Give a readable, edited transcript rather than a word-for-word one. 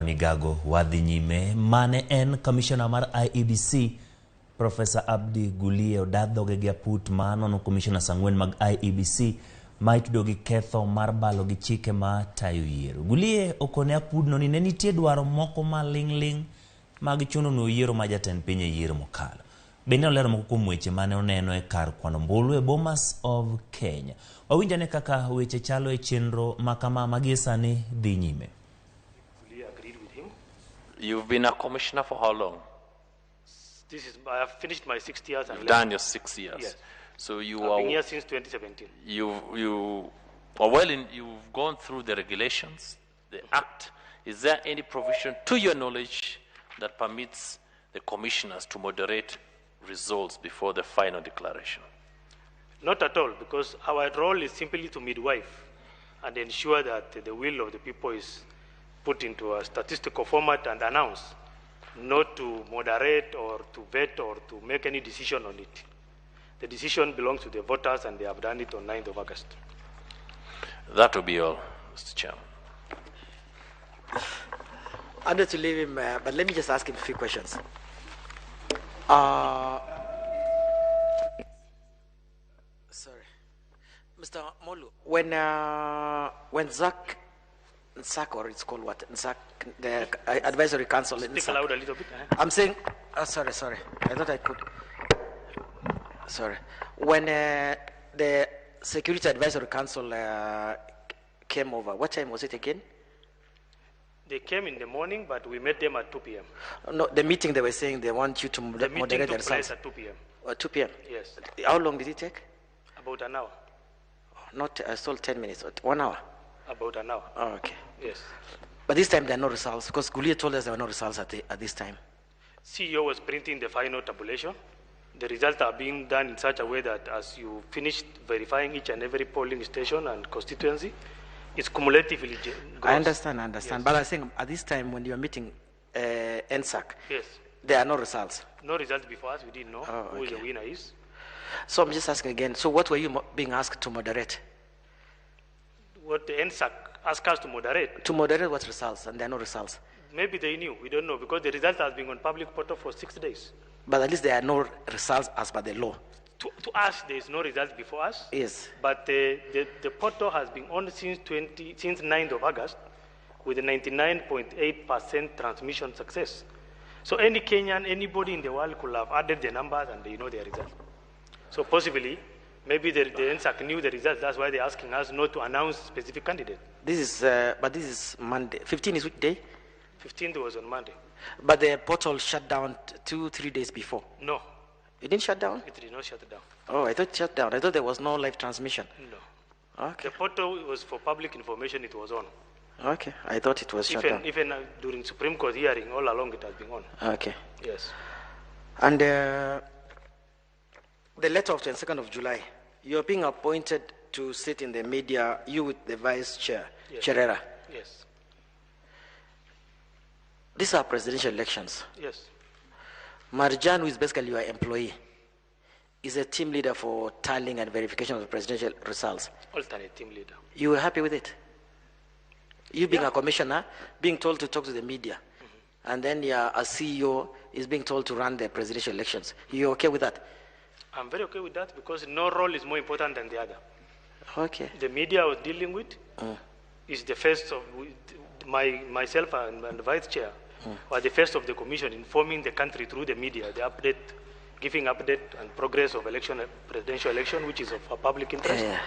Migago wadhi nyime mane en komishona mar IEBC Professor Abdi Gulie odadhoge gi aput ma nono komishonas ang'wen mag IEBC ma itudo gi ketho mar balo gi chike ma tayo yiero. Gulie okone apudno ni ne nitie dwaro moko ma ling mag chuno no yiero ma jatend piny e yiero mokalo. Bende olero moko kuom weche mane oneno e kar kwano mbulu e Bomas of Kenya. Wawinjane kaka weche chalo e chenro makama magi sani dhi nyime. You've been a commissioner for how long? I have finished my 6 years. You've done your 6 years. Yes. So you I've are been here since 2017. you've gone through the regulations, the act. Is there any provision, to your knowledge, that permits the commissioners to moderate results before the final declaration? Not at all, because our role is simply to midwife and ensure that the will of the people is put into a statistical format and announced, not to moderate or to vet or to make any decision on it. The decision belongs to the voters, and they have done it on 9th of August. That will be all, Mr. Chairman. I need to leave him, but let me just ask him a few questions. Sorry. Mr. Molu, when Zach, or it's called what? Zach, the advisory council. Speak aloud a little bit. I'm saying, sorry. I thought I could. Sorry. When the Security Advisory Council came over, what time was it again? They came in the morning, but we met them at 2 p.m. No, the meeting they were saying they want you to moderate the meeting took results. place at 2 p.m. 2 p.m. Yes. How long did it take? About an hour. Not still 10 minutes. 1 hour. About an hour. Oh, okay. Yes. But this time there are no results, because Gulia told us there were no results at this time. CEO was printing the final tabulation. The results are being done in such a way that as you finish verifying each and every polling station and constituency, it's cumulatively gross. I understand. Yes. But I think at this time when you are meeting NSAC, Yes. there are no results. No results before us. We didn't know who the winner is. So I'm just asking again, so what were you being asked to moderate? What the NSAC asked us to moderate. To moderate what results, and there are no results? Maybe they knew. We don't know, because the result has been on public portal for 6 days. But at least there are no results as per the law. To us, there is no result before us. Yes. But the portal has been on since 9th of August with a 99.8% transmission success. So any Kenyan, anybody in the world could have added the numbers and they know their result. So possibly, maybe the NSAC knew the results. That's why they're asking us not to announce specific candidate. This is Monday. 15 is which day? 15th was on Monday. But the portal shut down 2-3 days before. No. It didn't shut down? It did not shut down. Oh, I thought it shut down. I thought there was no live transmission. No. Okay. The portal was for public information. It was on. Okay. I thought it was shut down. Even during Supreme Court hearing, all along it has been on. Okay. Yes. And the letter of 22nd of July, you're being appointed to sit in the media, you with the vice chair, Yes. Cherera. Yes. These are presidential elections. Yes. Marjan, who is basically your employee, is a team leader for tallying and verification of the presidential results. Alternate team leader. You were happy with it? You being a commissioner, being told to talk to the media, and then a CEO is being told to run the presidential elections. You okay with that? I'm very okay with that, because no role is more important than the other. Okay. The media I was dealing with is the first of myself and the vice chair were the first of the commission, informing the country through the media, the update, giving update and progress of presidential election, which is of a public interest. Yeah.